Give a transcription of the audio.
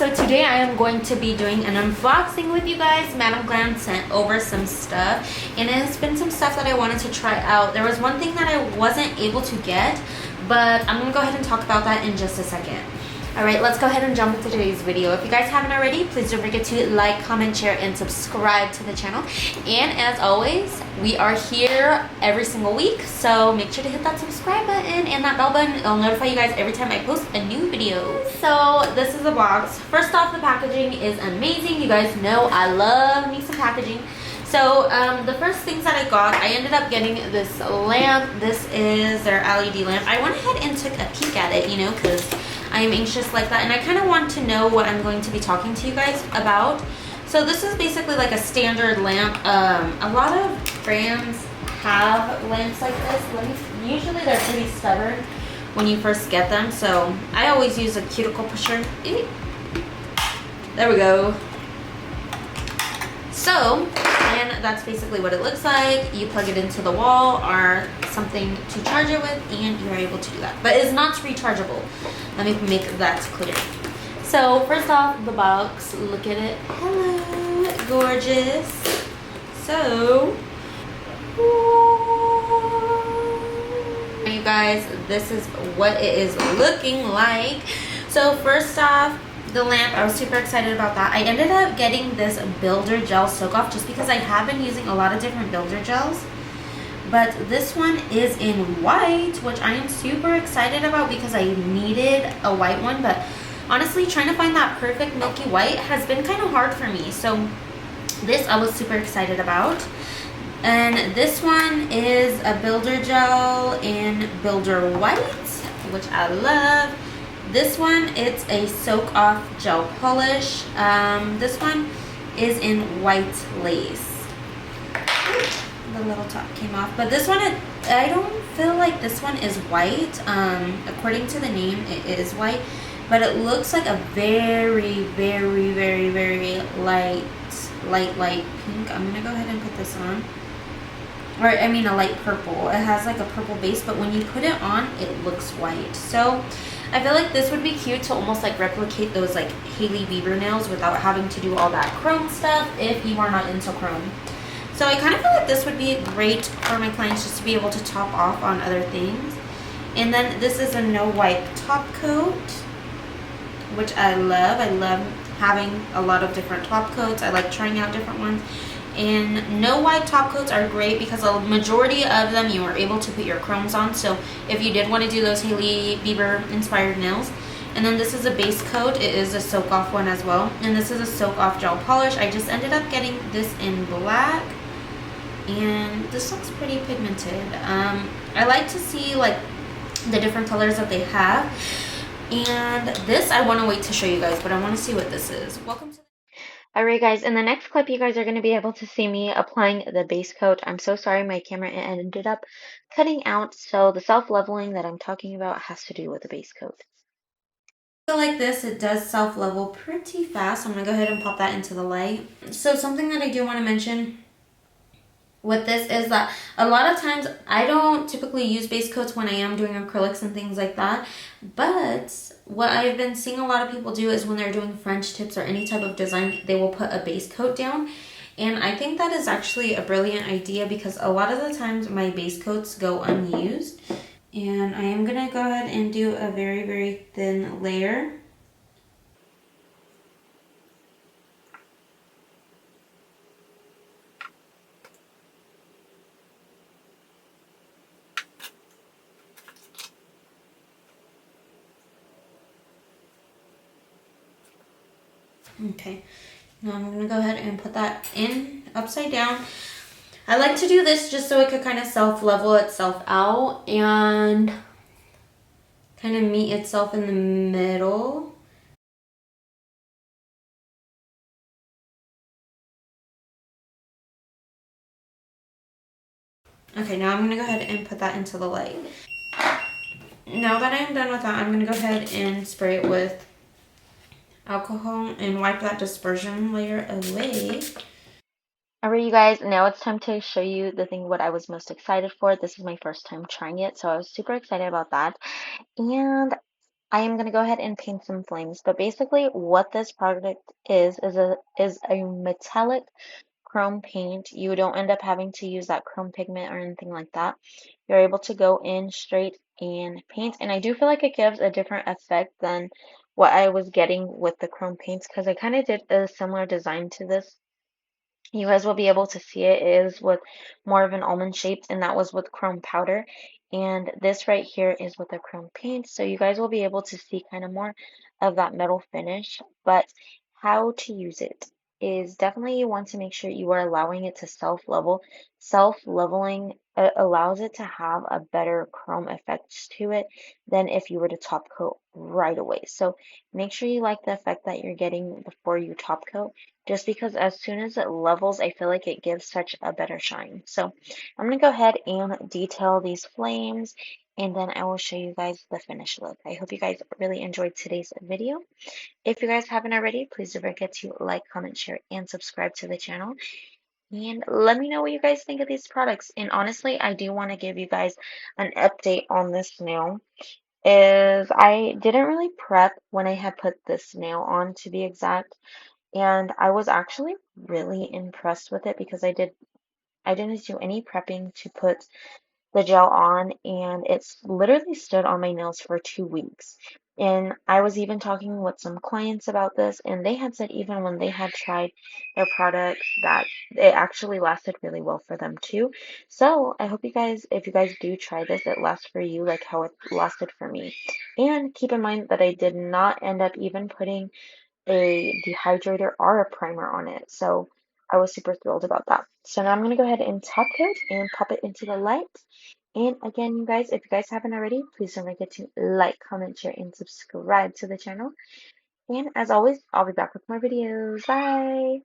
So today I am going to be doing an unboxing with you guys. Madam Glam sent over some stuff, and it has been some stuff that I wanted to try out. There was one thing that I wasn't able to get, but I'm gonna go ahead and talk about that in just a second. Alright, let's go ahead and jump into today's video. If you guys haven't already, please don't forget to like, comment, share, and subscribe to the channel. And as always, we are here every single week, so make sure to hit that subscribe button and that bell button. It'll notify you guys every time I post a new video. So this is the box. First off, the packaging is amazing. You guys know I love me some packaging. So the first things that I got, I ended up getting this lamp. This is their LED lamp. I went ahead and took a peek at it, you know, because I am anxious like that, and I kind of want to know what I'm going to be talking to you guys about. So this is basically like a standard lamp. A lot of brands have lamps like this. Usually they're pretty stubborn when you first get them, so I always use a cuticle pusher. There we go. So, and that's basically what it looks like. You plug it into the wall or something to charge it with, and you're able to do that. But it's not rechargeable. Let me make that clear. So, first off, the box. Look at it. Hello, gorgeous. So, you guys, this is what it is looking like. So, first off, the lamp, I was super excited about that. I ended up getting this builder gel soak off just because I have been using a lot of different builder gels, but this one is in white, which I am super excited about because I needed a white one. But honestly, trying to find that perfect milky white has been kind of hard for me, so this I was super excited about. And this one is a builder gel in builder white, which I love. This one, it's a soak off gel polish. This one is in white lace. The little top came off, but this one, I don't feel like this one is white. According to the name, it is white, but it looks like a very, very, very, very light pink. I'm gonna go ahead and put this on. Or I mean a light purple. It has like a purple base, but when you put it on, it looks white. So I feel like this would be cute to almost like replicate those like Hailey Bieber nails without having to do all that chrome stuff if you are not into chrome. So I kind of feel like this would be great for my clients just to be able to top off on other things. And then this is a no wipe top coat, which I love. I love having a lot of different top coats. I like trying out different ones. And no wipe top coats are great because a majority of them you are able to put your chromes on, so if you did want to do those Hailey Bieber inspired nails. And then this is a base coat. It is a soak off one as well, and this is a soak off gel polish. I just ended up getting this in black, and this looks pretty pigmented. I like to see like the different colors that they have, and this I want to wait to show you guys, but I want to see what this is. Welcome to Alright guys, in the next clip you guys are going to be able to see me applying the base coat. I'm so sorry my camera ended up cutting out, so the self-leveling that I'm talking about has to do with the base coat. So like this, it does self-level pretty fast. I'm going to go ahead and pop that into the light. So something that I do want to mention with this is that a lot of times I don't typically use base coats when I am doing acrylics and things like that, but what I've been seeing a lot of people do is when they're doing French tips or any type of design, they will put a base coat down. And I think that is actually a brilliant idea because a lot of the times my base coats go unused. And I am going to go ahead and do a very, very thin layer. Okay, now I'm going to go ahead and put that in upside down. I like to do this just so it could kind of self-level itself out and kind of meet itself in the middle. Okay, now I'm going to go ahead and put that into the light. Now that I'm done with that, I'm going to go ahead and spray it with alcohol and wipe that dispersion layer away. Alright you guys, now it's time to show you the thing what I was most excited for. This is my first time trying it, so I was super excited about that. And I am going to go ahead and paint some flames. But basically what this product is a metallic chrome paint. You don't end up having to use that chrome pigment or anything like that. You're able to go in straight and paint. And I do feel like it gives a different effect than what I was getting with the chrome paints because I kind of did a similar design to this. You guys will be able to see it is with more of an almond shape, and that was with chrome powder. And this right here is with a chrome paint. So you guys will be able to see kind of more of that metal finish. But how to use it is definitely you want to make sure you are allowing it to self-level. Self-leveling allows it to have a better chrome effect to it than if you were to top coat right away. So make sure you like the effect that you're getting before you top coat just because as soon as it levels, I feel like it gives such a better shine. So I'm going to go ahead and detail these flames and then I will show you guys the finished look. I hope you guys really enjoyed today's video. If you guys haven't already, please don't forget to like, comment, share, and subscribe to the channel. And let me know what you guys think of these products. And honestly, I do want to give you guys an update on this nail. Is I didn't really prep when I had put this nail on, to be exact. And I was actually really impressed with it because I didn't do any prepping to put the gel on and it's literally stood on my nails for 2 weeks. And I was even talking with some clients about this and they had said even when they had tried their products that it actually lasted really well for them too. So I hope you guys, if you guys do try this, it lasts for you like how it lasted for me. And keep in mind that I did not end up even putting a dehydrator or a primer on it. So I was super thrilled about that. So now I'm going to go ahead and top coat and pop it into the light. And again, you guys, if you guys haven't already, please don't forget to like, comment, share, and subscribe to the channel. And as always, I'll be back with more videos. Bye!